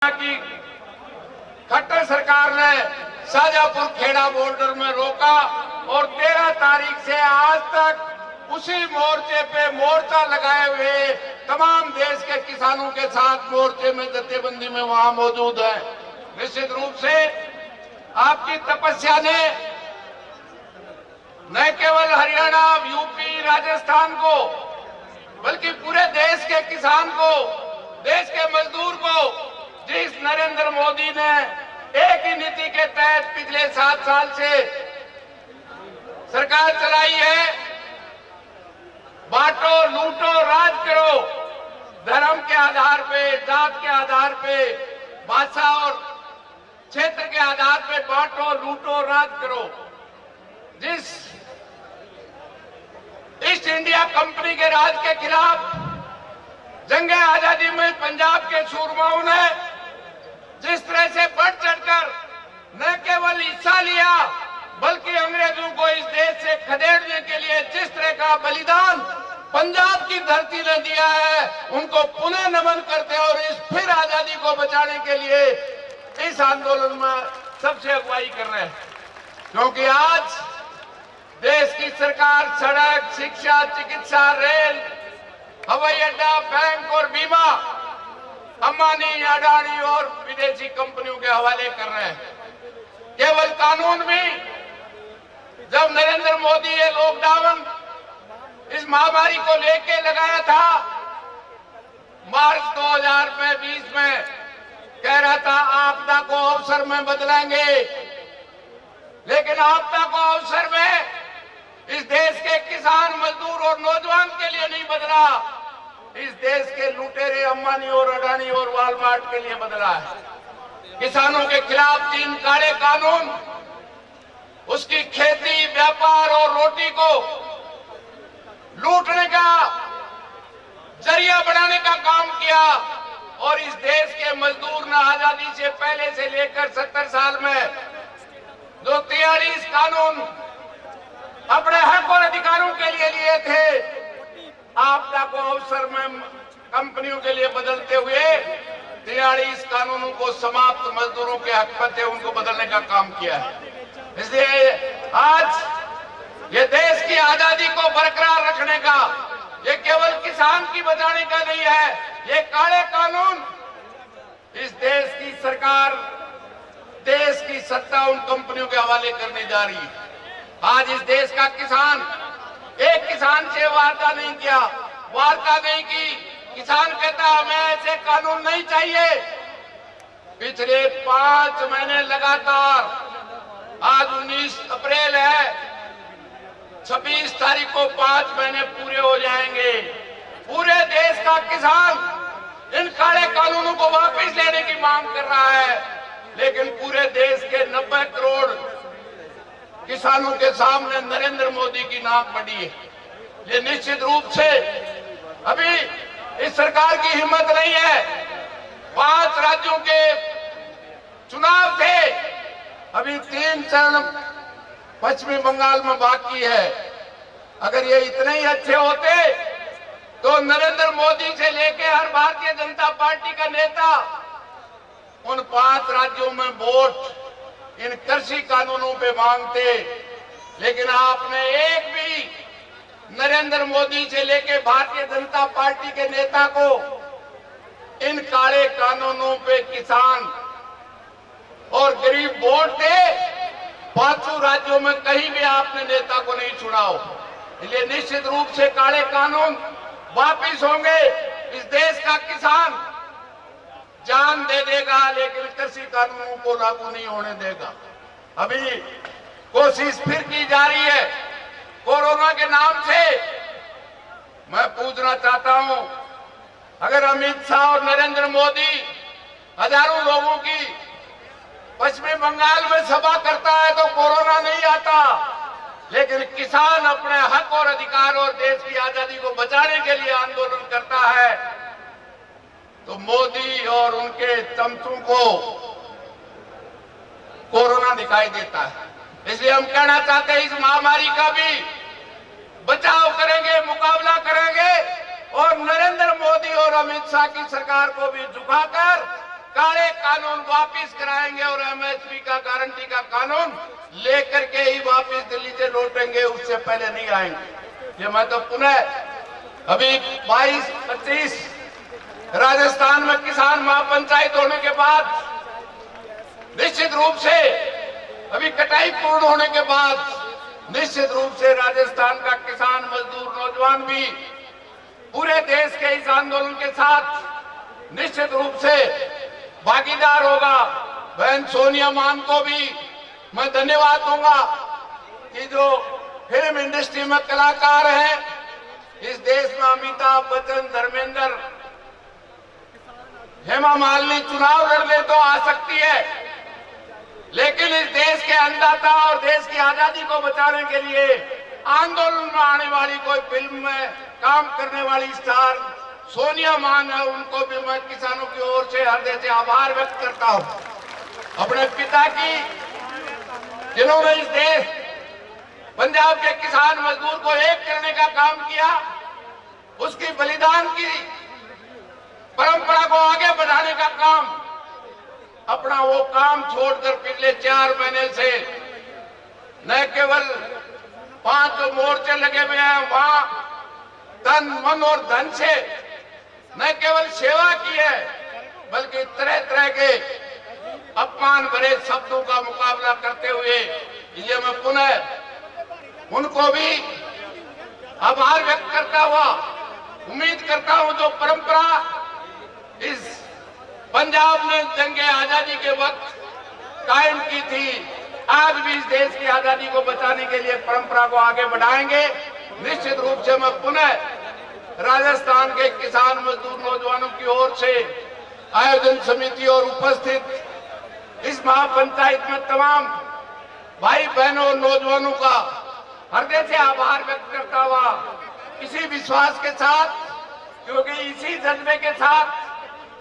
की खट्टर सरकार ने शाजापुर खेड़ा बॉर्डर में रोका और 13 तारीख से आज तक उसी मोर्चे पे मोर्चा लगाए हुए तमाम देश के किसानों के साथ मोर्चे में जत्थेबंदी में वहां मौजूद है। निश्चित रूप से आपकी तपस्या ने न केवल हरियाणा, यूपी, राजस्थान को बल्कि पूरे देश के किसान को, देश के मजदूर को, जिस नरेंद्र मोदी ने एक ही नीति के तहत पिछले 7 साल से सरकार चलाई है, बांटो, लूटो, राज करो, धर्म के आधार पे, जात के आधार पे, भाषा और क्षेत्र के आधार पे बांटो, लूटो, राज करो। जिस ईस्ट इंडिया कंपनी के राज के खिलाफ जंग आजादी में पंजाब के सूरमाओं ने जिस तरह से बढ़ चढ़कर न केवल हिस्सा लिया बल्कि अंग्रेजों को इस देश से खदेड़ने के लिए जिस तरह का बलिदान पंजाब की धरती ने दिया है, उनको पुनः नमन करते हैं और इस फिर आजादी को बचाने के लिए इस आंदोलन में सबसे अगुवाई कर रहे हैं। क्योंकि आज देश की सरकार सड़क, शिक्षा, चिकित्सा, रेल, हवाई अड्डा, बैंक और बीमा अंबानी, अडानी और विदेशी कंपनियों के हवाले कर रहे हैं। केवल कानून भी जब नरेंद्र मोदी ये लॉकडाउन इस महामारी को लेके लगाया था, मार्च 2020 में कह रहा था आपदा को अवसर में बदलेंगे, लेकिन आपदा को अवसर में इस देश के किसान, मजदूर और नौजवान के लिए नहीं बदला, इस देश के लुटेरे अंबानी और अडानी और वॉलमार्ट के लिए बदला है। किसानों के खिलाफ 3 काले कानून उसकी खेती, व्यापार और रोटी को लूटने का जरिया बनाने का काम किया और इस देश के मजदूर ने आजादी से पहले से लेकर 70 साल में जो 43 कानून अपने हक और अधिकारों के लिए थे, आपदा को अवसर में कंपनियों के लिए बदलते हुए 43 कानूनों को समाप्त मजदूरों के हक पर थे उनको बदलने का काम किया है। इसलिए आज ये देश की आजादी को बरकरार रखने का, ये केवल किसान की बचाने का नहीं है, ये काले कानून इस देश की सरकार, देश की सत्ता उन कंपनियों के हवाले करने जा रही है। आज इस देश का किसान एक किसान से वार्ता नहीं किया, वार्ता नहीं की। किसान कहता हमें ऐसे कानून नहीं चाहिए। पिछले 5 महीने लगातार, आज 19 अप्रैल है, 26 तारीख को 5 महीने पूरे हो जाएंगे। पूरे देश का किसान इन काले कानूनों को वापस लेने की मांग कर रहा है, लेकिन पूरे देश के 90 करोड़ किसानों के सामने नरेंद्र मोदी की नाक बड़ी है। ये निश्चित रूप से अभी इस सरकार की हिम्मत नहीं है। 5 राज्यों के चुनाव थे, अभी 3 चरण पश्चिमी बंगाल में बाकी है। अगर ये इतने ही अच्छे होते तो नरेंद्र मोदी से लेके हर भारतीय जनता पार्टी का नेता उन 5 राज्यों में वोट इन कृषि कानूनों पे मांगते, लेकिन आपने एक भी नरेंद्र मोदी से लेके भारतीय जनता पार्टी के नेता को इन काले कानूनों पे किसान और गरीब वोट दे, 5 राज्यों में कहीं भी आपने नेता को नहीं चुना हो। इसलिए निश्चित रूप से काले कानून वापिस होंगे। इस देश का किसान जान दे देगा, लेकिन कृषि कानूनों को लागू नहीं होने देगा। अभी कोशिश फिर की जा रही है कोरोना के नाम से। मैं पूछना चाहता हूं, अगर अमित शाह और नरेंद्र मोदी हजारों लोगों की पश्चिमी बंगाल में सभा करता है तो कोरोना नहीं आता, लेकिन किसान अपने हक और अधिकार और देश की आजादी को बचाने के लिए आंदोलन करता है तो मोदी और उनके चमचों को कोरोना दिखाई देता है। इसलिए हम कहना चाहते हैं इस महामारी का भी बचाव करेंगे, मुकाबला करेंगे और नरेंद्र मोदी और अमित शाह की सरकार को भी झुकाकर काले कानून वापस कराएंगे और एमएसपी का गारंटी का कानून लेकर के ही वापस दिल्ली से लौटेंगे, उससे पहले नहीं आएंगे। ये मैं तो पुनः अभी 22-25 राजस्थान में किसान महापंचायत होने के बाद निश्चित रूप से अभी कटाई पूर्ण होने के बाद निश्चित रूप से राजस्थान का किसान मजदूर नौजवान भी पूरे देश के इस आंदोलन के साथ निश्चित रूप से भागीदार होगा। बहन सोनिया मान को भी मैं धन्यवाद दूंगा कि जो फिल्म इंडस्ट्री में कलाकार हैं इस देश में, अमिताभ बच्चन, धर्मेंद्र, हेमा मालिनी चुनाव लड़ने तो आ सकती है, लेकिन इस देश के अन्नदाता और देश की आजादी को बचाने के लिए आंदोलन में आने वाली कोई फिल्म में काम करने वाली स्टार सोनिया मान है, उनको भी मैं किसानों की ओर से हृदय से आभार व्यक्त करता हूं। अपने पिता की, जिन्होंने इस देश पंजाब के किसान मजदूर को एक करने का काम किया, उसकी बलिदान की परंपरा को आगे बढ़ाने का काम, अपना वो काम छोड़कर पिछले 4 महीने से न केवल 5 जो मोर्चे लगे हुए हैं वहां तन मन और धन से न केवल सेवा की है, बल्कि तरह तरह के अपमान भरे शब्दों का मुकाबला करते हुए ये मैं पुनः उनको भी आभार व्यक्त करता हुआ उम्मीद करता हूं जो परंपरा इस पंजाब ने जंगे आजादी के वक्त कायम की थी, आज भी इस देश की आजादी को बचाने के लिए परंपरा को आगे बढ़ाएंगे। निश्चित रूप से मैं पुनः राजस्थान के किसान मजदूर नौजवानों की ओर से आयोजन समिति और उपस्थित इस महापंचायत में तमाम भाई बहनों और नौजवानों का हृदय से आभार व्यक्त करता हुआ इसी विश्वास के साथ, क्योंकि इसी जज्बे के साथ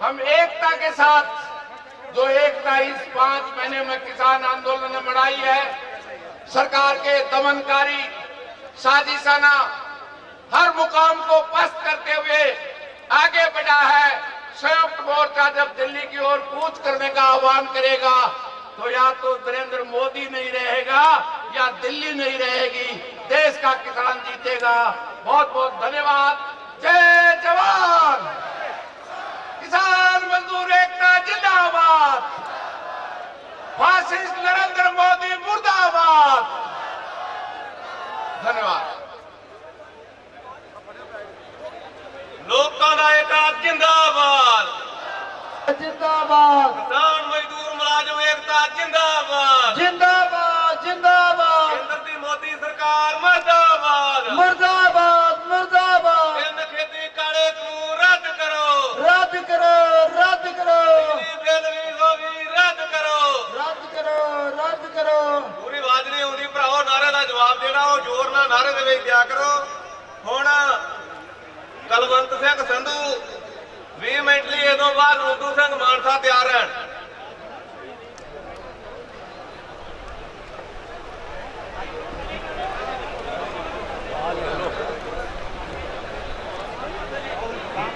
हम एकता के साथ जो एकता इस 5 महीने में किसान आंदोलन ने बढ़ाई है, सरकार के दमनकारी साजिशाना हर मुकाम को पस्त करते हुए आगे बढ़ा है। संयुक्त मोर्चा जब दिल्ली की ओर कूच करने का आह्वान करेगा तो या तो नरेंद्र मोदी नहीं रहेगा या दिल्ली नहीं रहेगी, देश का किसान जीतेगा। बहुत बहुत धन्यवाद। जय जवान, किसान मजदूर एकता जिंदाबाद, फासिस्ट नरेंद्र मोदी मुर्दाबाद। धन्यवाद। लोकां दा एकता जिंदाबाद, जिंदाबाद, किसान मजदूर मुलाजम एकता जिंदाबाद, जिंदाबाद, जिंदाबाद, केंद्र दी मोदी सरकार मुर्दाबाद, मुर्दाबाद, मुर्दाबाद। केंद्र खेती काले कानून रद्द करो, रद्द करो, रद्द करो, बिल भी रद्द करो, रद्द करो, रद्द करो। पूरी आवाज नहीं आउंदी भराओ, नारे दा जवाब देना ਉਹ ਜ਼ੋਰ ਨਾਲ ਨਾਰੇ ਦੇ ਵਿੱਚ ਦਿਆ ਕਰੋ। ਹੁਣ ਕਲਵੰਤ ਸਿੰਘ ਸੰਧੂ 20 ਮਿੰਟ ਲਈ, ਇਹ ਤੋਂ ਬਾਅਦ ਰੂਦੂ ਸਿੰਘ ਮਾਨਸਾ ਤਿਆਰ ਰਹਿਣ।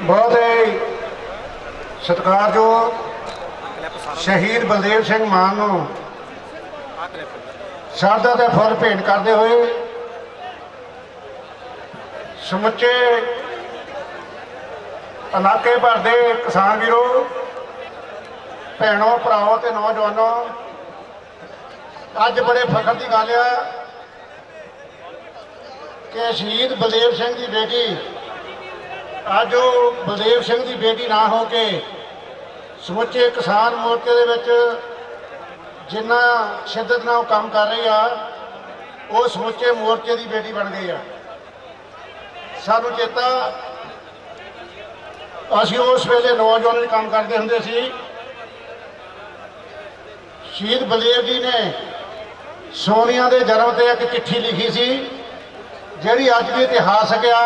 बहुत ही सत्कारयोग शहीद बलदेव सिंह मान ਨੂੰ ਸ਼ਰਧਾ ਦੇ ਫੁੱਲ ਭੇਂਟ ਕਰਦੇ ਹੋਏ ਸਮੁੱਚੇ ਇਲਾਕੇ ਭਰ ਦੇ ਕਿਸਾਨ ਵੀਰੋ, ਭੈਣੋ, ਭਰਾਓ ਤੇ ਨੌਜਵਾਨੋ, ਅੱਜ ਬੜੇ ਫਖਰ ਦੀ ਗੱਲ ਆ ਕਿ ਸ਼ਹੀਦ ਬਲਦੇਵ ਸਿੰਘ ਦੀ ਬੇਟੀ, ਅੱਜ ਉਹ ਬਲਦੇਵ ਸਿੰਘ ਦੀ ਬੇਟੀ ਨਾ ਹੋ ਕੇ ਸਮੁੱਚੇ ਕਿਸਾਨ ਮੋਰਚੇ ਦੇ ਵਿੱਚ ਜਿੰਨਾ ਸ਼ਿੱਦਤ ਨਾਲ ਉਹ ਕੰਮ ਕਰ ਰਹੀ ਆ, ਉਹ ਸਮੁੱਚੇ ਮੋਰਚੇ ਦੀ ਬੇਟੀ ਬਣ ਗਈ ਆ। ਸਾਨੂੰ ਚੇਤਾ, ਅਸੀਂ ਉਸ ਵੇਲੇ ਨੌਜਵਾਨਾਂ ਦੇ ਕੰਮ ਕਰਦੇ ਹੁੰਦੇ ਸੀ। ਸ਼ਹੀਦ ਬਲਦੇਵ ਜੀ ਨੇ ਸੋਨੀਆ ਦੇ ਜਨਮ ਤੇ ਇੱਕ ਚਿੱਠੀ ਲਿਖੀ ਸੀ, ਜਿਹੜੀ ਅੱਜ ਵੀ ਇਤਿਹਾਸਕ ਆ।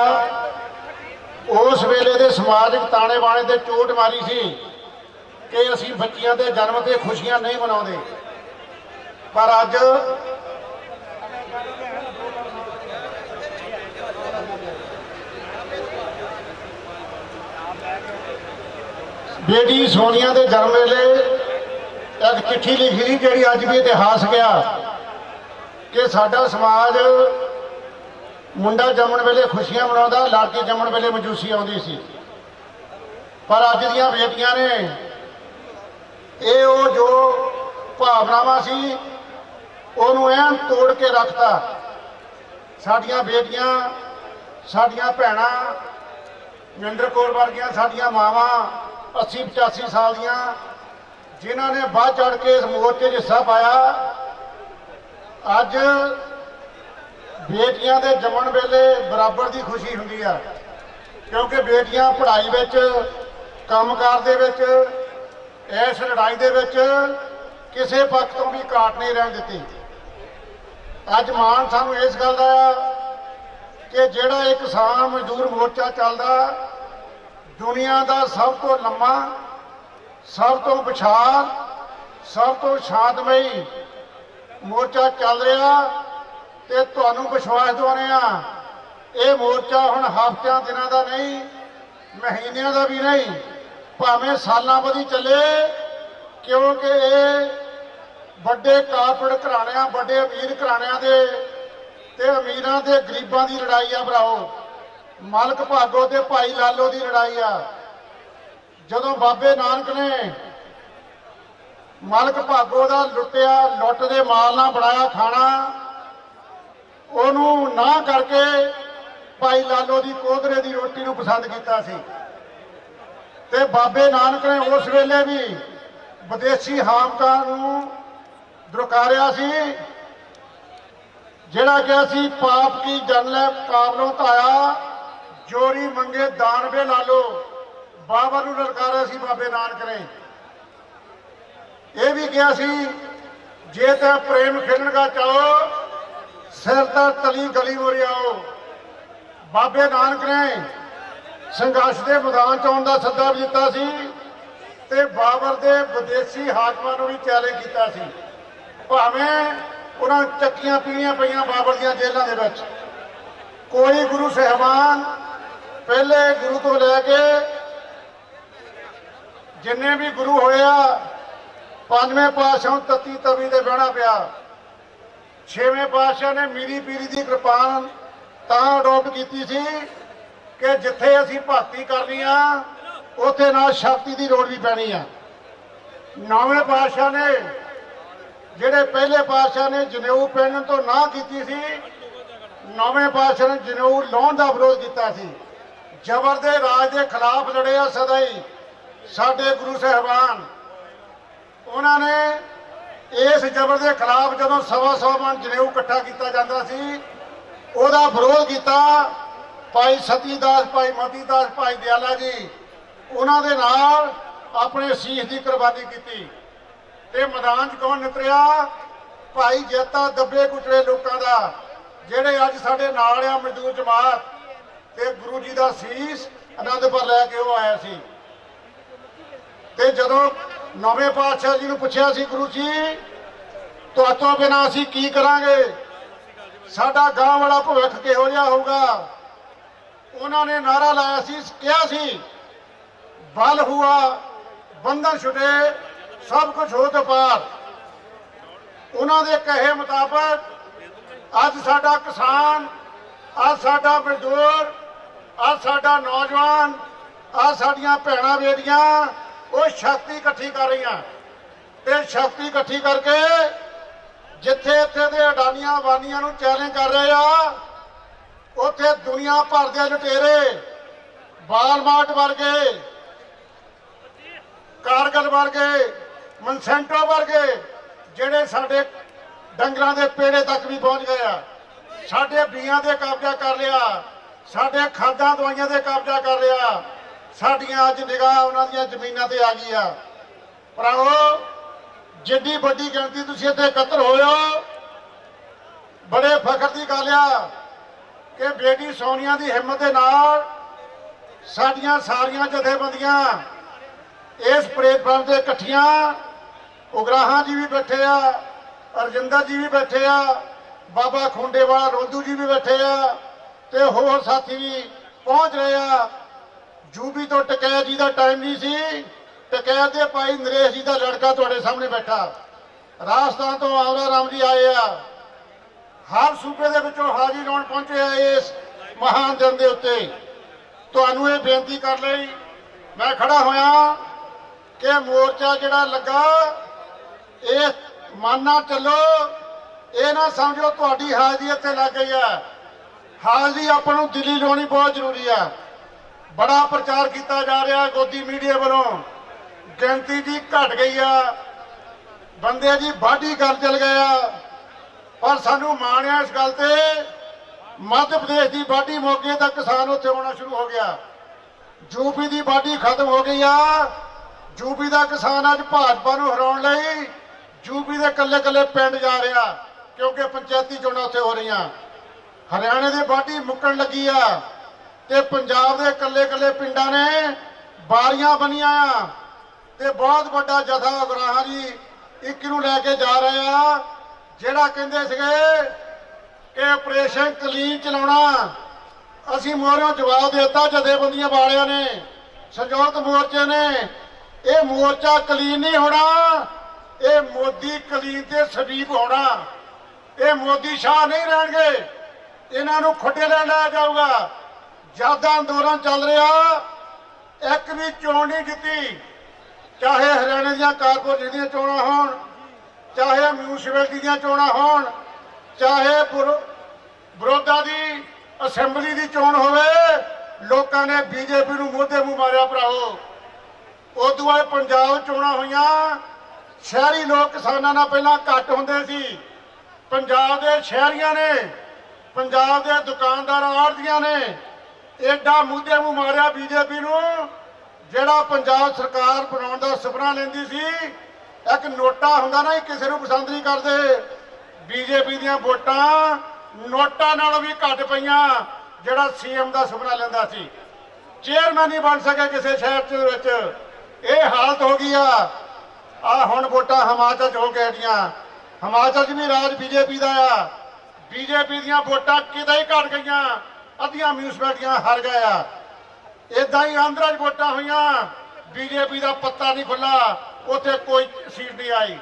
ਉਸ ਵੇਲੇ ਦੇ ਸਮਾਜਿਕ ਤਾਣੇ ਬਾਣੇ ਤੇ ਚੋਟ ਮਾਰੀ ਸੀ ਕਿ ਅਸੀਂ ਬੱਚੀਆਂ ਦੇ ਜਨਮ ਤੇ ਖੁਸ਼ੀਆਂ ਨਹੀਂ ਮਨਾਉਂਦੇ, ਪਰ ਅੱਜ ਬੇਟੀ ਸੋਨੀਆ ਦੇ ਜਨਮ ਵੇਲੇ ਇੱਕ ਚਿੱਠੀ ਲਿਖੀ ਸੀ ਜਿਹੜੀ ਅੱਜ ਵੀ ਇਤਿਹਾਸ ਗਿਆ ਕਿ ਸਾਡਾ ਸਮਾਜ ਮੁੰਡਾ ਜੰਮਣ ਵੇਲੇ ਖੁਸ਼ੀਆਂ ਮਨਾਉਂਦਾ, ਲੜਕੀ ਜੰਮਣ ਵੇਲੇ ਮਜੂਸੀ ਆਉਂਦੀ ਸੀ। ਪਰ ਅੱਜ ਦੀਆਂ ਬੇਟੀਆਂ ਨੇ ਇਹ ਉਹ ਜੋ ਭਾਵਨਾਵਾਂ ਸੀ ਉਹਨੂੰ ਐਨ ਤੋੜ ਕੇ ਰੱਖਤਾ। ਸਾਡੀਆਂ ਬੇਟੀਆਂ, ਸਾਡੀਆਂ ਭੈਣਾਂ, ਮਹਿੰਦਰ ਕੌਰ ਵਰਗੀਆਂ ਸਾਡੀਆਂ ਮਾਵਾਂ 80-85 ਸਾਲ ਦੀਆਂ, ਜਿਨ੍ਹਾਂ ਨੇ ਵੱਧ ਚੜ ਕੇ ਇਸ ਮੋਰਚੇ 'ਚ ਹਿੱਸਾ ਪਾਇਆ, ਅੱਜ ਬੇਟੀਆਂ ਦੇ ਜੰਮਣ ਵੇਲੇ ਬਰਾਬਰ ਦੀ ਖੁਸ਼ੀ ਹੁੰਦੀ ਆ, ਕਿਉਂਕਿ ਬੇਟੀਆਂ ਪੜ੍ਹਾਈ ਵਿੱਚ, ਕੰਮਕਾਰ ਦੇ ਵਿੱਚ, ਇਸ ਲੜਾਈ ਦੇ ਵਿੱਚ ਕਿਸੇ ਪੱਖ ਤੋਂ ਵੀ ਘਾਟ ਨਹੀਂ ਰਹਿਣ ਦਿੱਤੀ। ਅੱਜ ਮਾਣ ਸਾਨੂੰ ਇਸ ਗੱਲ ਦਾ ਆ ਕਿ ਜਿਹੜਾ ਇਹ ਕਿਸਾਨ ਮਜ਼ਦੂਰ ਮੋਰਚਾ ਚੱਲਦਾ, ਦੁਨੀਆ ਦਾ ਸਭ ਤੋਂ ਲੰਮਾ, ਸਭ ਤੋਂ ਵਿਸ਼ਾਲ, ਸਭ ਤੋਂ ਸ਼ਾਂਤਮਈ ਮੋਰਚਾ ਚੱਲ ਰਿਹਾ, ਤੇ ਤੁਹਾਨੂੰ ਵਿਸ਼ਵਾਸ ਦਿਵਾਉਂਦੇ ਆ ਇਹ ਮੋਰਚਾ ਹੁਣ ਹਫ਼ਤਿਆਂ ਦਿਨਾਂ ਦਾ ਨਹੀਂ, ਮਹੀਨਿਆਂ ਦਾ ਵੀ ਨਹੀਂ, ਭਾਵੇਂ ਸਾਲਾਂ ਬੱਧੀ ਚੱਲੇ, ਕਿਉਂਕਿ ਇਹ ਵੱਡੇ ਕਾਰਪੋਰੇਟ ਘਰਾਣਿਆਂ, ਵੱਡੇ ਅਮੀਰ ਘਰਾਣਿਆਂ ਦੇ ਤੇ ਅਮੀਰਾਂ ਤੇ ਗਰੀਬਾਂ ਦੀ ਲੜਾਈ ਆ ਭਰਾਓ। ਮਲਕ ਭਾਗੋ ਤੇ ਭਾਈ ਲਾਲੋ ਦੀ ਲੜਾਈ ਆ। ਜਦੋਂ ਬਾਬੇ ਨਾਨਕ ਨੇ ਮਲਕ ਭਾਗੋ ਦਾ ਲੁੱਟ ਦੇ ਮਾਲ ਨਾਲ ਬਣਾਇਆ ਖਾਣਾ, ਉਹਨੂੰ ਨਾ ਕਰਕੇ ਭਾਈ ਲਾਲੋ ਦੀ ਕੋਧਰੇ ਦੀ ਰੋਟੀ ਨੂੰ ਪਸੰਦ ਕੀਤਾ ਸੀ। ਤੇ ਬਾਬੇ ਨਾਨਕ ਨੇ ਉਸ ਵੇਲੇ ਵੀ ਵਿਦੇਸ਼ੀ ਹਾਕਮਾਂ ਨੂੰ ਦੁਰਕਾਰਿਆ ਸੀ, ਜਿਹੜਾ ਕਿਹਾ ਸੀ ਪਾਪ ਕੀ ਜਨ ਲੈ ਕਾਬਲੋਂ ਧਾਇਆ, ਜੋਰੀ ਮੰਗੇ ਦਾਨਵੇ ਲਾਲੋ। ਬਾਬਰ ਨੂੰ ਲਲਕਾਰਿਆ ਸੀ ਬਾਬੇ ਨਾਨਕ ਨੇ। ਇਹ ਵੀ ਕਿਹਾ ਸੀ ਜੇ ਤਾਂ ਪ੍ਰੇਮ ਖੇਡਣਗਾ ਚਾਹੋ, ਸਿਰ ਤਾਂ ਤਲੀ ਗਲੀ ਮੋਰੀ ਆਓ। ਬਾਬੇ ਨਾਨਕ ਨੇ ਸੰਘਰਸ਼ ਦੇ ਮੈਦਾਨ 'ਚ ਆਉਣ ਦਾ ਸੱਦਾ ਵੀ ਦਿੱਤਾ ਸੀ ਤੇ ਬਾਬਰ ਦੇ ਵਿਦੇਸ਼ੀ ਹਾਕਮਾਂ ਨੂੰ ਵੀ ਚੈਲੰਜ ਕੀਤਾ ਸੀ, ਭਾਵੇਂ ਉਹਨਾਂ ਚੱਕੀਆਂ ਪੀਣੀਆਂ ਪਈਆਂ ਬਾਬਰ ਦੀਆਂ ਜੇਲ੍ਹਾਂ ਦੇ ਵਿੱਚ। ਕੋਈ ਗੁਰੂ ਸਾਹਿਬਾਨ ਪਹਿਲੇ ਗੁਰੂ ਤੋਂ ਲੈ ਕੇ ਜਿੰਨੇ ਵੀ ਗੁਰੂ ਹੋਏ ਆ, 5ਵੇਂ ਪਾਤਸ਼ਾਹ ਤਤੀ ਤਵੀ ਤੇ ਬਹਿਣਾ ਪਿਆ। 6ਵੇਂ ਪਾਤਸ਼ਾਹ ਨੇ ਮੀਰੀ ਪੀਰੀ ਦੀ ਕਿਰਪਾਨ ਤਾਂ ਅਡੋਪਟ ਕੀਤੀ ਸੀ ਕਿ ਜਿੱਥੇ ਅਸੀਂ ਭਗਤੀ ਕਰਨੀ ਆ ਉੱਥੇ ਨਾਲ ਸ਼ਕਤੀ ਦੀ ਲੋੜ ਵੀ ਪੈਣੀ ਆ। 9ਵੇਂ ਪਾਤਸ਼ਾਹ ਨੇ, ਜਿਹੜੇ ਪਹਿਲੇ ਪਾਤਸ਼ਾਹ ਨੇ ਜਨੇਊ ਪਹਿਨਣ ਤੋਂ ਨਾ ਕੀਤੀ ਸੀ, 9ਵੇਂ ਪਾਤਸ਼ਾਹ ਨੇ ਜਨੇਊ ਲਾਉਣ ਦਾ ਵਿਰੋਧ ਕੀਤਾ ਸੀ। ਜ਼ਬਰ ਦੇ ਰਾਜ ਦੇ ਖਿਲਾਫ ਲੜੇ ਆ ਸਦਾ ਹੀ ਸਾਡੇ ਗੁਰੂ ਸਾਹਿਬਾਨ। ਉਹਨਾਂ ਨੇ ਇਸ ਜ਼ਬਰ ਦੇ ਖਿਲਾਫ ਜਦੋਂ 1.25 ਮਣ ਜਨੇਊ ਇਕੱਠਾ ਕੀਤਾ ਜਾਂਦਾ ਸੀ, ਉਹਦਾ ਵਿਰੋਧ ਕੀਤਾ। ਭਾਈ ਸਤੀਦਾਸ, ਭਾਈ ਮਤੀਦਾਸ, ਭਾਈ ਦਿਆਲਾ ਜੀ ਉਹਨਾਂ ਦੇ ਨਾਲ ਆਪਣੇ ਸੀਸ ਦੀ ਕੁਰਬਾਨੀ ਕੀਤੀ। ਤੇ ਮੈਦਾਨ 'ਚ ਕੌਣ ਨਿਤਰਿਆ? ਭਾਈ ਜੇਤਾ ਦੱਬੇ ਕੁਚਲੇ ਲੋਕਾਂ ਦਾ, ਜਿਹੜੇ ਅੱਜ ਸਾਡੇ ਨਾਲ ਆ ਮਜ਼ਦੂਰ ਜਮਾਤ, ਤੇ ਗੁਰੂ ਜੀ ਦਾ ਸੀਸ ਆਨੰਦਪੁਰ ਲੈ ਕੇ ਉਹ ਆਇਆ ਸੀ। ਤੇ ਜਦੋਂ 9ਵੇਂ ਪਾਤਸ਼ਾਹ ਜੀ ਨੂੰ ਪੁੱਛਿਆ ਸੀ, ਗੁਰੂ ਜੀ ਤੁਹਾਤੋਂ ਬਿਨਾਂ ਅਸੀਂ ਕੀ ਕਰਾਂਗੇ, ਸਾਡਾ ਗਾਂਵ ਵਾਲਾ ਭਵਿੱਖ ਕਿਹੋ ਜਿਹਾ ਹੋਊਗਾ? ਉਹਨਾਂ ਨੇ ਨਾਰਾ ਲਾਇਆ ਸੀ, ਕਿਹਾ ਸੀ ਬਲ ਹੁਆ ਬੰਧਨ ਛੁਟੇ ਸਭ ਕੁਝ ਹੋ ਤੇ ਪਾਰ। ਉਹਨਾਂ ਦੇ ਕਹੇ ਮੁਤਾਬਕ ਅੱਜ ਸਾਡਾ ਕਿਸਾਨ, ਅੱਜ ਸਾਡਾ ਮਜ਼ਦੂਰ, ਅੱਜ ਸਾਡਾ ਨੌਜਵਾਨ, ਅੱਜ ਸਾਡੀਆਂ ਭੈਣਾਂ ਬੇਟੀਆਂ ਉਹ ਸ਼ਕਤੀ ਇਕੱਠੀ ਕਰ ਰਹੀਆਂ। ਤੇ ਸ਼ਕਤੀ ਇਕੱਠੀ ਕਰਕੇ ਜਿੱਥੇ ਇੱਥੇ ਦੇ ਅਡਾਨੀਆਂ ਵਾਨੀਆਂ ਨੂੰ ਚੈਲੰਜ ਕਰ ਰਹੇ ਆ, ਉੱਥੇ ਦੁਨੀਆ ਭਰ ਦੇ ਲੁਟੇਰੇ, ਵਾਲਮਾਰਟ ਵਰਗੇ, ਕਾਰਗਲ ਵਰਗੇ, ਮਨਸੈਂਟੋ ਵਰਗੇ, ਜਿਹੜੇ ਸਾਡੇ ਡੰਗਰਾਂ ਦੇ ਪੇੜੇ ਤੱਕ ਵੀ ਪਹੁੰਚ ਗਏ ਆ, ਸਾਡੇ ਬੀਆਂ ਦੇ ਕਬਜ਼ਾ ਕਰ ਲਿਆ, ਸਾਡੇ ਖਾਦਾਂ ਦਵਾਈਆਂ ਦੇ ਕਬਜ਼ਾ ਕਰ ਲਿਆ, ਸਾਡੀਆਂ ਅੱਜ ਨਿਗਾਹ ਉਹਨਾਂ ਦੀਆਂ ਜ਼ਮੀਨਾਂ ਤੇ ਆ ਗਈ ਆ। ਭਰਾਵੋ, ਜਿੱਡੀ ਵੱਡੀ ਗਿਣਤੀ ਤੁਸੀਂ ਇੱਥੇ ਇਕੱਤਰ ਹੋਏ ਹੋ, ਬੜੇ ਫਖਰ ਦੀ ਗੱਲ ਆ ਕਿ ਬੇਟੀ ਸੋਨੀਆ ਦੀ ਹਿੰਮਤ ਦੇ ਨਾਲ ਸਾਡੀਆਂ ਸਾਰੀਆਂ ਜਥੇਬੰਦੀਆਂ ਇਸ ਪਲੇਟਫਾਰਮ ਤੇ ਇਕੱਠੀਆਂ। ਉਗਰਾਹਾਂ ਜੀ ਵੀ ਬੈਠੇ ਆ, ਅਰਜਿੰਦਰ ਜੀ ਵੀ ਬੈਠੇ ਆ, ਬਾਬਾ ਖੁੰਡੇਵਾਲਾ ਰੋਧੂ ਜੀ ਵੀ ਬੈਠੇ ਆ, ਤੇ ਹੋਰ ਸਾਥੀ ਵੀ ਪਹੁੰਚ ਰਹੇ ਆ। ਜੂਬੀ ਤੋਂ ਟਕੈਤ ਜੀ ਦਾ ਟਾਈਮ ਨਹੀਂ ਸੀ, ਟਕੈਤ ਦੇ ਭਾਈ ਨਰੇਸ਼ ਜੀ ਦਾ ਲੜਕਾ ਤੁਹਾਡੇ ਸਾਹਮਣੇ ਬੈਠਾ, ਰਾਜਸਥਾਨ ਤੋਂ ਆਵਰਾ ਰਾਮ ਜੀ ਆਏ ਆ, ਹਰ ਸੂਬੇ ਦੇ ਵਿੱਚੋਂ ਹਾਜ਼ਰੀ ਲਾਉਣ ਪਹੁੰਚੇ ਆ ਇਸ ਮਹਾਨ ਦਿਨ ਦੇ ਉੱਤੇ। ਤੁਹਾਨੂੰ ਇਹ ਬੇਨਤੀ ਕਰ ਲਈ ਮੈਂ ਖੜਾ ਹੋਇਆ ਕਿ ਮੋਰਚਾ ਜਿਹੜਾ ਲੱਗਾ ਇਹ ਮੰਨਣਾ ਚੱਲੋ, ਇਹ ਨਾ ਸਮਝੋ ਤੁਹਾਡੀ ਹਾਜ਼ਰੀ ਇੱਥੇ ਲੱਗ ਗਈ ਆ। ਹਾਜ਼ਰੀ ਆਪਾਂ ਨੂੰ ਦਿੱਲੀ ਲਾਉਣੀ ਬਹੁਤ ਜ਼ਰੂਰੀ ਆ। ਬੜਾ ਪ੍ਰਚਾਰ ਕੀਤਾ ਜਾ ਰਿਹਾ ਗੋਦੀ ਮੀਡੀਆ ਵੱਲੋਂ, ਗਿਣਤੀ ਜੀ ਘਟ ਗਈ ਆ, ਬੰਦੇ ਜੀ ਬਾਢੀ ਕਰ ਚਲ ਗਏ ਆ, ਪਰ ਸਾਨੂੰ ਮਾਣ ਆ ਇਸ ਗੱਲ ਤੇ ਮੱਧ ਪ੍ਰਦੇਸ਼ ਦੀ ਬਾਢੀ ਮੌਕੇ ਤਾਂ ਕਿਸਾਨ ਉੱਥੇ ਆਉਣਾ ਸ਼ੁਰੂ ਹੋ ਗਿਆ। ਯੂਪੀ ਦੀ ਬਾਢੀ ਖਤਮ ਹੋ ਗਈ ਆ। ਯੂਪੀ ਦਾ ਕਿਸਾਨ ਅੱਜ ਭਾਜਪਾ ਨੂੰ ਹਰਾਉਣ ਲਈ ਯੂਪੀ ਦੇ ਕੱਲੇ ਪਿੰਡ ਜਾ ਰਿਹਾ, ਕਿਉਂਕਿ ਪੰਚਾਇਤੀ ਚੋਣਾਂ ਉੱਥੇ ਹੋ ਰਹੀਆਂ। ਹਰਿਆਣੇ ਦੀ ਬਾਢੀ ਮੁੱਕਣ ਲੱਗੀ ਆ ਤੇ ਪੰਜਾਬ ਦੇ ਕੱਲੇ ਪਿੰਡਾਂ ਨੇ ਬਾਰੀਆਂ ਬਣੀਆਂ ਆ ਤੇ ਬਹੁਤ ਵੱਡਾ ਜਥਾ ਉਗਰਾਹਾਂ ਜੀ 21 ਨੂੰ ਲੈ ਕੇ ਜਾ ਰਹੇ ਆ, ਜਿਹੜਾ ਕਹਿੰਦੇ ਸੀਗੇ ਕਿ ਆਪਰੇਸ਼ਨ ਕਲੀਨ ਚਲਾਉਣਾ। ਅਸੀਂ ਮੋਹਰਿਓਂ ਜਵਾਬ ਦਿੱਤਾ ਜਥੇਬੰਦੀਆਂ ਵਾਲਿਆਂ ਨੇ, ਸੰਯੁਕਤ ਮੋਰਚੇ ਨੇ, ਇਹ ਮੋਰਚਾ ਕਲੀਨ ਨਹੀਂ ਹੋਣਾ, ਇਹ ਮੋਦੀ ਕਲੀਨ ਤੇ ਸਦੀਪ ਹੋਣਾ। ਇਹ ਮੋਦੀ ਸ਼ਾਹ ਨਹੀਂ ਰਹਿਣਗੇ, ਇਹਨਾਂ ਨੂੰ ਖੁੱਡੇ ਲੈਣ ਲਾਇਆ ਜਾਊਗਾ। ਜਿਆਦਾ ਅੰਦੋਲਨ ਚੱਲ ਰਿਹਾ, ਇੱਕ ਵੀ ਚੋਣ ਨਹੀਂ ਜਿੱਤੀ, ਚਾਹੇ ਹਰਿਆਣੇ ਦੀਆਂ ਕਾਰਪੋਰੇਸ਼ਨ ਦੀਆਂ ਚੋਣਾਂ ਹੋਣ, ਚਾਹੇ ਮਿਊਨਿਸਪੈਲਿਟੀ ਦੀਆਂ ਚੋਣਾਂ ਹੋਣ, ਚਾਹੇ ਬਰੋਦਾ ਦੀ ਅਸੈਂਬਲੀ ਦੀ ਚੋਣ ਹੋਵੇ, ਲੋਕਾਂ ਨੇ ਬੀਜੇਪੀ ਨੂੰ ਮੋਢੇ ਮੂੰਹ ਮਾਰਿਆ ਭਰਾਓ। ਉਦੋਂ ਬਾਅਦ ਪੰਜਾਬ ਚੋਣਾਂ ਹੋਈਆਂ, ਸ਼ਹਿਰੀ ਲੋਕ ਕਿਸਾਨਾਂ ਨਾਲ ਪਹਿਲਾਂ ਘੱਟ ਹੁੰਦੇ ਸੀ। ਪੰਜਾਬ ਦੇ ਸ਼ਹਿਰੀਆਂ ਨੇ, ਪੰਜਾਬ ਦੇ ਦੁਕਾਨਦਾਰ ਆੜ੍ਹਤੀਆਂ ਨੇ ਐਡਾ ਮੋਢੇ ਮੂੰਹ ਮਾਰਿਆ ਬੀਜੇਪੀ ਨੂੰ, ਜਿਹੜਾ ਪੰਜਾਬ ਸਰਕਾਰ ਬਣਾਉਣ ਦਾ ਸੁਪਨਾ ਲੈਂਦੀ ਸੀ। ਇੱਕ ਨੋਟਾ ਹੁੰਦਾ ਨਾ, ਕਿਸੇ ਨੂੰ ਪਸੰਦ ਨਹੀਂ ਕਰਦੇ। ਬੀਜੇਪੀ ਦੀਆਂ ਵੋਟਾਂ ਨੋਟਾਂ ਨਾਲੋਂ ਵੀ ਘੱਟ ਪਈਆਂ, ਜਿਹੜਾ ਸੀਐਮ ਦਾ ਸੁਪਨਾ ਲੈਂਦਾ ਸੀ। ਚੇਅਰਮੈਨ ਨਹੀਂ ਬਣ ਸਕਿਆ ਕਿਸੇ ਸ਼ਹਿਰ ਦੇ ਵਿੱਚ। ਇਹ ਹਾਲਤ ਹੋ ਗਈ ਆ ਹੁਣ ਵੋਟਾਂ ਹਿਮਾਚਲ 'ਚ ਹੋ ਕੇ ਹਟੀਆਂ। ਹਿਮਾਚਲ 'ਚ ਵੀ ਰਾਜ ਬੀਜੇਪੀ ਦਾ ਆ। ਬੀਜੇਪੀ ਦੀਆਂ ਵੋਟਾਂ ਕਿਤੇ ਹੀ ਘਟ ਗਈਆਂ, ਅੱਧੀਆਂ ਮਿਊਨਿਸਪੈਲਿਟੀਆਂ ਹਾਰ ਗਏ ਆ। ਇਦਾਂ ਹੀ ਆਂਧਰਾ 'ਚ ਵੋਟਾਂ ਹੋਈਆਂ, ਬੀਜੇਪੀ ਦਾ ਪੱਤਾ ਨਹੀਂ ਖੁੱਲਾ, ਉੱਥੇ ਕੋਈ ਸੀਟ ਨਹੀਂ ਆਈ।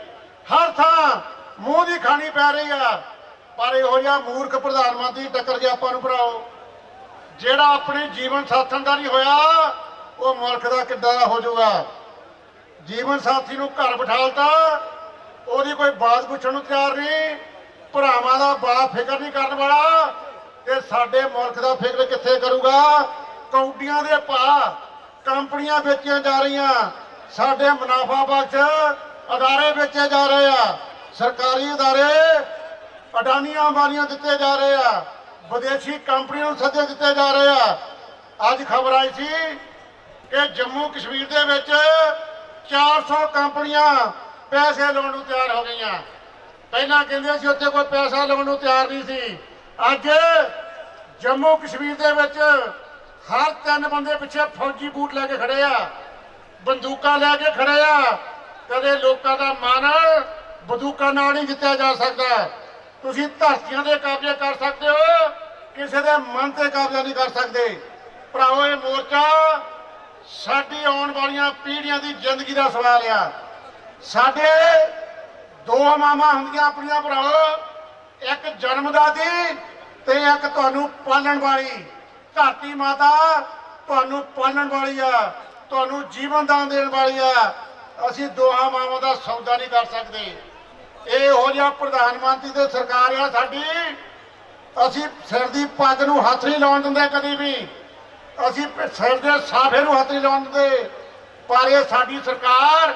ਹਰ ਥਾਂ ਮੂੰਹ ਦੀ ਖਾਣੀ ਪੈ ਰਹੀ ਆ। ਪਰ ਇਹੋ ਜਿਹਾ ਮੂਰਖ ਪ੍ਰਧਾਨ ਮੰਤਰੀ ਟੱਕਰ ਗਿਆ ਆਪਾਂ ਨੂੰ ਭਰਾਓ, ਜਿਹੜਾ ਆਪਣੇ ਜੀਵਨ ਸਾਥਣ ਦਾ ਨਹੀਂ ਹੋਇਆ, ਉਹ ਮੁਲਕ ਦਾ ਕਿੱਦਾਂ ਦਾ ਹੋ ਜਾਊਗਾ। ਜੀਵਨ ਸਾਥੀ ਨੂੰ ਘਰ ਬਿਠਾਲਤਾ, ਉਹਦੀ ਕੋਈ ਬਾਤ ਪੁੱਛਣ ਨੂੰ ਤਿਆਰ ਨਹੀਂ। ਭਰਾਵਾਂ ਦਾ ਬਾਪ ਫਿਕਰ ਨਹੀਂ ਕਰਨ ਵਾਲਾ ਤੇ ਸਾਡੇ ਮੁਲਕ ਦਾ ਫਿਕਰ ਕਿੱਥੇ ਕਰੂਗਾ। ਕੌਡੀਆਂ ਦੇ ਭਾਅ ਕੰਪਨੀਆਂ ਵੇਚੀਆਂ ਜਾ ਰਹੀਆਂ, ਸਾਡੇ ਮੁਨਾਫਾ ਬਖਸ਼ ਅਦਾਰੇ ਵੇਚੇ ਜਾ ਰਹੇ ਆ, ਸਰਕਾਰੀ ਅਦਾਰੇ ਅਡਾਨੀਆਂ ਅੰਬਾਨੀਆਂ ਦਿੱਤੇ ਜਾ ਰਹੇ ਆ, ਵਿਦੇਸ਼ੀ ਕੰਪਨੀਆਂ ਨੂੰ ਸੱਦੇ ਦਿੱਤੇ ਜਾ ਰਹੇ ਆ। ਅੱਜ ਖਬਰ ਆਈ ਸੀ ਕਿ ਜੰਮੂ ਕਸ਼ਮੀਰ ਦੇ ਵਿੱਚ 400 ਕੰਪਨੀਆਂ ਪੈਸੇ ਲਾਉਣ ਨੂੰ ਤਿਆਰ ਹੋ ਗਈਆਂ। ਪਹਿਲਾਂ ਕਹਿੰਦੇ ਸੀ ਉੱਥੇ ਕੋਈ ਪੈਸਾ ਲਾਉਣ ਨੂੰ ਤਿਆਰ ਨਹੀਂ ਸੀ। ਅੱਜ ਜੰਮੂ ਕਸ਼ਮੀਰ ਦੇ ਵਿੱਚ ਹਰ 3 ਬੰਦੇ ਪਿੱਛੇ ਫੌਜੀ ਬੂਟ ਲੈ ਕੇ ਖੜੇ ਆ, ਬੰਦੂਕਾਂ ਲੈ ਕੇ ਖੜੇ ਆ। ਕਦੇ ਲੋਕਾਂ ਦਾ ਮਨ ਬੰਦੂਕਾਂ ਨਾਲ ਨਹੀਂ ਜਿੱਤਿਆ ਜਾ ਸਕਦਾ। ਤੁਸੀਂ ਧਰਤੀਆਂ ਦੇ ਕਬਜ਼ੇ ਕਰ ਸਕਦੇ ਹੋ, ਕਿਸੇ ਦੇ ਮਨ ਤੇ ਕਬਜ਼ਾ ਨਹੀਂ ਕਰ ਸਕਦੇ। ਭਰਾਵੋ, ਇਹ ਮੋਰਚਾ ਸਾਡੀ ਆਉਣ ਵਾਲੀਆਂ ਪੀੜ੍ਹੀਆਂ ਦੀ ਜ਼ਿੰਦਗੀ ਦਾ ਸਵਾਲ ਆ। ਸਾਡੇ 2 ਮਾਵਾਂ ਹੁੰਦੀਆਂ ਆਪਣੀਆਂ ਭਰਾਵੋ, ਇੱਕ ਜਨਮਦਾਤੀ ਤੇ ਇੱਕ ਤੁਹਾਨੂੰ ਪਾਲਣ ਵਾਲੀ। ਧਰਤੀ ਮਾਤਾ ਤੁਹਾਨੂੰ ਪਾਲਣ ਵਾਲੀ ਆ, ਤੁਹਾਨੂੰ ਜੀਵਨ ਦਾਨ ਦੇਣ ਵਾਲੀ ਆ। ਅਸੀਂ 2 ਮਾਵਾਂ ਦਾ ਸੌਦਾ ਨਹੀਂ ਕਰ ਸਕਦੇ। ਇਹੋ ਜਿਹਾ ਪ੍ਰਧਾਨ ਮੰਤਰੀ ਤੇ ਸਰਕਾਰ ਆ ਸਾਡੀ। ਅਸੀਂ ਸਿਰ ਦੀ ਪੱਗ ਨੂੰ ਹੱਥ ਨਹੀਂ ਲਾਉਣ ਦਿੰਦੇ ਕਦੀ ਵੀ, ਅਸੀਂ ਸਿਰ ਦੇ ਸਾਫੇ ਨੂੰ ਹੱਥ ਨਹੀਂ ਲਾਉਣ ਦਿੰਦੇ। ਪਰ ਇਹ ਸਾਡੀ ਸਰਕਾਰ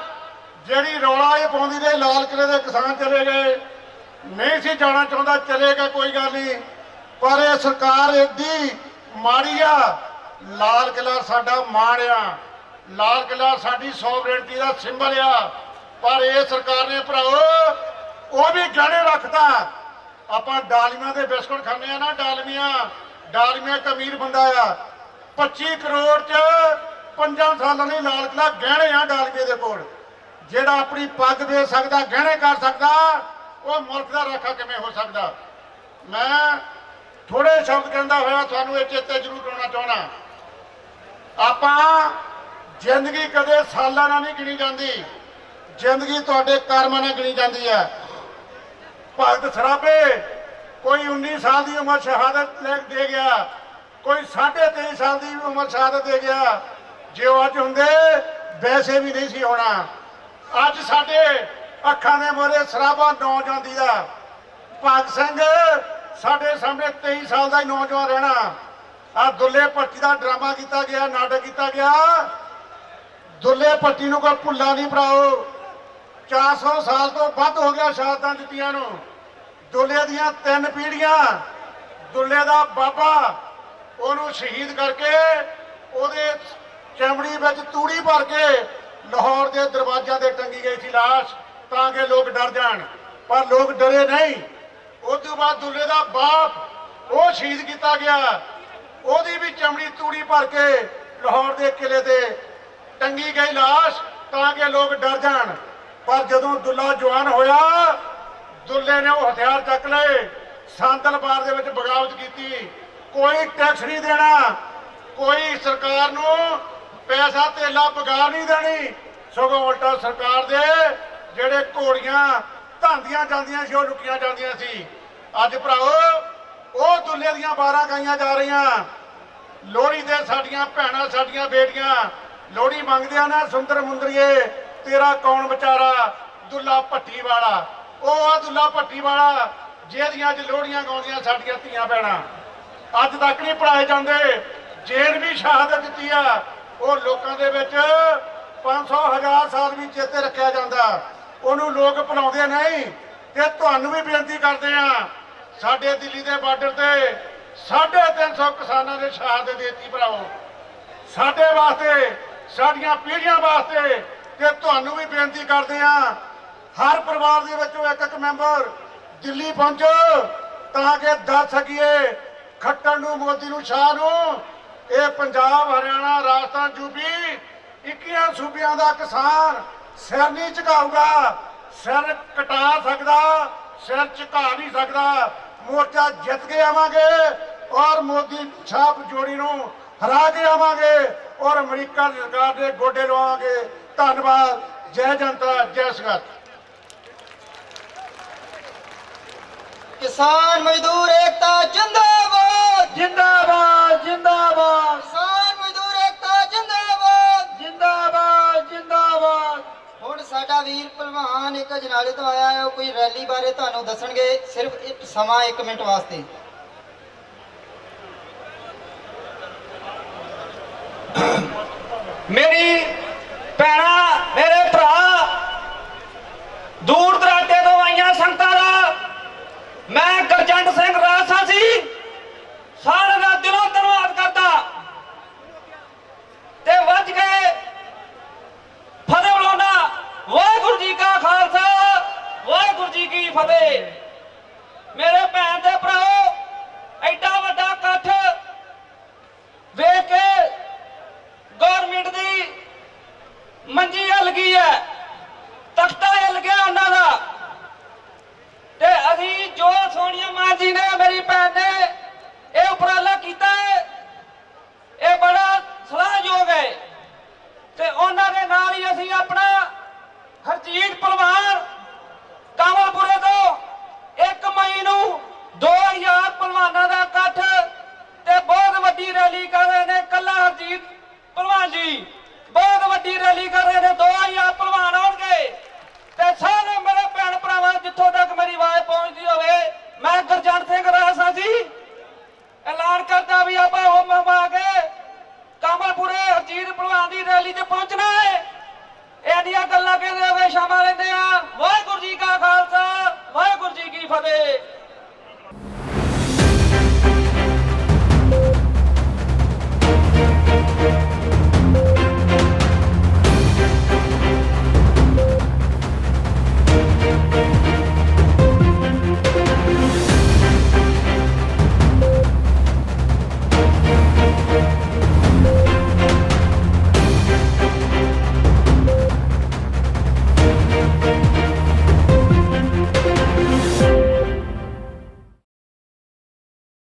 ਜਿਹੜੀ ਰੌਲਾ ਇਹ ਪਾਉਂਦੀ ਰਹੇ, ਲਾਲ ਕਿਲੇ ਦੇ ਕਿਸਾਨ ਚਲੇ ਗਏ, ਨਹੀਂ ਸੀ ਜਾਣਾ ਚਾਹੁੰਦਾ, ਚਲੇ ਗਏ, ਕੋਈ ਗੱਲ ਨਹੀਂ। ਪਰ ਇਹ ਸਰਕਾਰ ਏਡੀ ਮਾੜੀ ਆ। ਲਾਲ ਕਿਲਾ ਸਾਡਾ ਮਾਣ ਆ, ਲਾਲ ਕਿਲਾ ਸਾਡੀ ਸੋਵਰੇਨਟੀ ਦਾ ਸਿੰਬਲ ਆ। ਪਰ ਇਹ ਸਰਕਾਰ ਨੇ ਭਰਾਓ ਉਹ ਵੀ ਗਹਿਣੇ ਰੱਖਤਾ। ਆਪਾਂ ਡਾਲਮੀਆਂ ਦੇ ਬਿਸਕੁਟ ਖਾਂਦੇ ਆ ਨਾ, ਡਾਲਮੀਆਂ ਇੱਕ ਅਮੀਰ ਬੰਦਾ ਆ। 25 ਕਰੋੜ ਚ 5 ਸਾਲਾਂ ਲਈ ਲਾਲ ਕਿਲਾ ਗਹਿਣੇ ਆ ਡਾਲਮੀਏ ਦੇ ਕੋਲ। ਜਿਹੜਾ ਆਪਣੀ ਪੱਗ ਵੇਚ ਸਕਦਾ, ਗਹਿਣੇ ਕਰ ਸਕਦਾ, ਉਹ ਮੁਲਕ ਦਾ ਰਾਖਾ ਕਿਵੇਂ ਹੋ ਸਕਦਾ। ਮੈਂ ਥੋੜੇ ਸ਼ਬਦ ਕਹਿੰਦਾ ਹੋਇਆ ਤੁਹਾਨੂੰ ਇਹ ਚੇਤੇ ਜ਼ਰੂਰ ਕਰਾਉਣਾ ਚਾਹੁੰਦਾ। ਆਪਾਂ ਜ਼ਿੰਦਗੀ ਕਦੇ ਸਾਲਾਂ ਨਾਲ ਨਹੀਂ ਗਿਣੀ ਜਾਂਦੀ, ਜ਼ਿੰਦਗੀ ਤੁਹਾਡੇ ਕਰਮਾਂ ਨਾਲ ਗਿਣੀ ਜਾਂਦੀ ਹੈ। ਭਗਤ ਸਰਾਭੇ ਕੋਈ 19 ਸਾਲ ਦੀ ਉਮਰ ਸ਼ਹਾਦਤ ਦੇ ਗਿਆ, ਕੋਈ 23.5 ਸਾਲ ਦੀ ਉਮਰ ਸ਼ਹਾਦਤ ਦੇ ਗਿਆ। ਜੇ ਉਹ ਅੱਜ ਹੁੰਦੇ ਵੈਸੇ ਵੀ ਨਹੀਂ ਸੀ ਹੋਣਾ। ਅੱਜ ਸਾਡੇ ਅੱਖਾਂ ਦੇ ਮੂਹਰੇ ਸਰਾਭਾ ਨੌਜਵਾਨ ਦੀ ਦਾ ਭਗਤ ਸਿੰਘ ਸਾਡੇ ਸਾਹਮਣੇ 23 ਸਾਲ ਦਾ ਹੀ ਨੌਜਵਾਨ ਰਹਿਣਾ। ਆ ਦੁੱਲੇ ਭੱਟੀ ਦਾ ਡਰਾਮਾ ਕੀਤਾ ਗਿਆ, ਨਾਟਕ ਕੀਤਾ ਗਿਆ। ਦੁੱਲੇ ਭੱਟੀ ਨੂੰ ਕੋਈ ਭੁੱਲਾ ਨਹੀਂ ਭਰਾਓ। 400 ਸਾਲ ਤੋਂ ਵੱਧ ਹੋ ਗਿਆ ਸ਼ਹਾਦਤਾਂ ਦਿੱਤੀਆਂ ਨੂੰ। ਦੁੱਲੇ ਦੀਆਂ 3 ਪੀੜ੍ਹੀਆਂ, ਦੁੱਲੇ ਦਾ ਬਾਬਾ ਉਹਨੂੰ ਸ਼ਹੀਦ ਕਰਕੇ ਉਹਦੇ ਚਮੜੀ ਵਿੱਚ ਤੂੜੀ ਭਰ ਕੇ ਲਾਹੌਰ ਦੇ ਦਰਵਾਜ਼ਿਆਂ ਤੇ ਟੰਗੀ ਗਈ ਸੀ ਲਾਸ਼, ਤਾਂ ਕਿ ਲੋਕ ਡਰ ਜਾਣ। ਪਰ ਲੋਕ ਡਰੇ ਨਹੀਂ। ਉਸ ਤੋਂ ਬਾਅਦ ਦੁੱਲੇ ਦਾ ਬਾਪ ਉਹ ਸ਼ਹੀਦ ਕੀਤਾ ਗਿਆ, ਉਹਦੀ ਵੀ ਚਮੜੀ ਤੂੜੀ ਭਰ ਕੇ ਲਾਹੌਰ ਦੇ ਕਿਲੇ ਤੇ ਟੰਗੀ ਗਈ ਲਾਸ਼, ਤਾਂ ਕਿ ਲੋਕ ਡਰ ਜਾਣ। ਪਰ ਜਦੋਂ ਦੁੱਲਾ ਜਵਾਨ ਹੋਇਆ, ਦੁੱਲੇ ਨੇ ਉਹ ਹਥਿਆਰ ਚੱਕ ਲਏ, ਸਾਂਦਲਬਾਰ ਦੇ ਵਿੱਚ ਬਗਾਵਤ ਕੀਤੀ। ਕੋਈ ਟੈਕਸ ਨਹੀਂ ਦੇਣਾ, ਕੋਈ ਸਰਕਾਰ ਨੂੰ ਪੈਸਾ ਧੇਲਾ ਬਗਾ ਨਹੀਂ ਦੇਣੀ, ਸਗੋਂ ਉਲਟਾ ਸਰਕਾਰ ਦੇ ਜਿਹੜੇ ਘੋੜੀਆਂ ਧਾਂਦੀਆਂ ਜਾਂਦੀਆਂ ਸੀ ਉਹ ਲੁੱਟੀਆਂ ਜਾਂਦੀਆਂ ਸੀ। ਅੱਜ ਭਰਾਓ ਉਹ ਦੁੱਲੇ ਦੀਆਂ 12 ਗਾਈਆਂ ਜਾ ਰਹੀਆਂ। ਲੋਹੜੀ ਦੇ ਸਾਡੀਆਂ ਭੈਣਾਂ, ਸਾਡੀਆਂ ਬੇਟੀਆਂ ਲੋਹੜੀ ਮੰਗਦਿਆਂ ਨਾ, ਸੁੰਦਰ ਮੁੰਦਰੀਏ ਤੇਰਾ ਕੌਣ ਵਿਚਾਰਾ, ਦੁੱਲਾ ਭੱਟੀ ਵਾਲਾ। ਉਹ ਆ ਦੁੱਲਾ ਭੱਟੀ ਵਾਲਾ ਜਿਹਦੀਆਂ ਅੱਜ ਲੋਹੜੀਆਂ ਗਾਉਂਦੀਆਂ ਸਾਡੀਆਂ ਧੀਆਂ ਭੈਣਾਂ। ਅੱਜ ਤੱਕ ਨਹੀਂ ਪੜਾਏ ਜਾਂਦੇ। ਜੇਲ੍ਹ ਵੀ ਸ਼ਹਾਦਤ ਦਿੱਤੀ ਆ। ਉਹ ਲੋਕਾਂ ਦੇ ਵਿੱਚ 500 1000 ਸਾਲ ਵੀ ਚੇਤੇ ਰੱਖਿਆ ਜਾਂਦਾ। ਉਹਨੂੰ ਲੋਕ ਭੁਲਾਉਂਦੇ ਨਹੀਂ। ਤੇ ਤੁਹਾਨੂੰ ਵੀ ਬੇਨਤੀ ਕਰਦੇ ਆ, ਸਾਡੇ ਦਿੱਲੀ ਦੇ ਬਾਰਡਰ ਤੇ 350 ਕਿਸਾਨਾਂ ਨੇ ਸ਼ਹਾਦਤ ਦਿੱਤੀ ਭਰਾਓ, ਸਾਡੇ ਵਾਸਤੇ, ਸਾਡੀਆਂ ਪੀੜ੍ਹੀਆਂ ਵਾਸਤੇ। ਤੇ ਤੁਹਾਨੂੰ ਵੀ ਬੇਨਤੀ ਕਰਦੇ ਆ, ਹਰ ਪਰਿਵਾਰ ਦੇ ਵਿੱਚੋਂ ਇੱਕ ਮੈਂਬਰ ਦਿੱਲੀ ਪਹੁੰਚੋ, ਤਾਂ ਕਿ ਦੱਸ ਸਕੀਏ ਖੱਟਰ ਨੂੰ, ਮੋਦੀ ਨੂੰ, ਸ਼ਾਹ ਨੂੰ, ਇਹ ਪੰਜਾਬ, ਹਰਿਆਣਾ, ਰਾਜਸਥਾਨ, ਯੂਪੀ 21 ਸੂਬਿਆਂ ਦਾ ਕਿਸਾਨ ਸਿਰ ਨਹੀਂ ਝੁਕਾਊਗਾ। ਸਿਰ ਕਟਾ ਸਕਦਾ, ਸਿਰ ਝੁਕਾ ਨਹੀਂ ਸਕਦਾ। ਮੋਰਚਾ ਜਿੱਤ ਕੇ ਆਵਾਂਗੇ ਔਰ ਮੋਦੀ ਛਾਪ ਜੋੜੀ ਨੂੰ ਹਰਾ ਕੇ ਆਵਾਂਗੇ ਔਰ ਅਮਰੀਕਾ ਸਰਕਾਰ ਦੇ ਗੋਡੇ ਲਵਾਵਾਂਗੇ। ਧੰਨਵਾਦ। ਜੈ ਜਨਤਾ, ਜੈ ਸੰਘਰਸ਼। किसान मजदूर एकता जिंदाबाद जिंदाबाद जिंदाबाद किसान मजदूर एकता जिंदाबाद जिंदाबाद जिंदाबाद। ਹੁਣ ਸਾਡਾ ਵੀਰ ਪਹਿਲਵਾਨ ਇੱਕ ਜਨਾਲੇ ਤੋਂ ਆਇਆ ਹੈ, ਉਹ ਕੋਈ ਰੈਲੀ ਬਾਰੇ ਤੁਹਾਨੂੰ ਦੱਸਣਗੇ। ਸਿਰਫ ਇੱਕ ਸਮਾਂ 1 ਮਿੰਟ ਵਾਸਤੇ। ਮੇਰੀ ਭੈਣਾਂ, ਮੇਰੇ ਭਰਾ, ਦੂਰ ਦਰਾਡੇ ਤੋਂ ਆਈਆਂ ਸੰਗਤਾਂ ਦਾ ਮੈਂ ਗਰਜੰਟ ਸਿੰਘ ਰਾਜਸਾ ਸੀ ਸਾਰਿਆਂ ਦਾ ਦਿਲੋਂ ਧੰਨਵਾਦ ਕਰਦਾ। ਤੇ ਵੱਜ ਕੇ ਫਤਿਹ ਬੁਲਾਉਣਾ। ਵਾਹਿਗੁਰੂ ਜੀ ਕਾ ਖਾਲਸਾ, ਵਾਹਿਗੁਰੂ ਜੀ ਕੀ ਫਤਿਹ। ਮੇਰੇ ਭੈਣ ਤੇ ਭਰਾਓ, ਐਡਾ ਵੱਡਾ ਇਕੱਠ ਵੇਖ ਕੇ ਗੌਰਮਿੰਟ ਦੀ ਮੰਜੀ ਹਿੱਲ ਗਈ ਹੈ, ਤਖਤਾ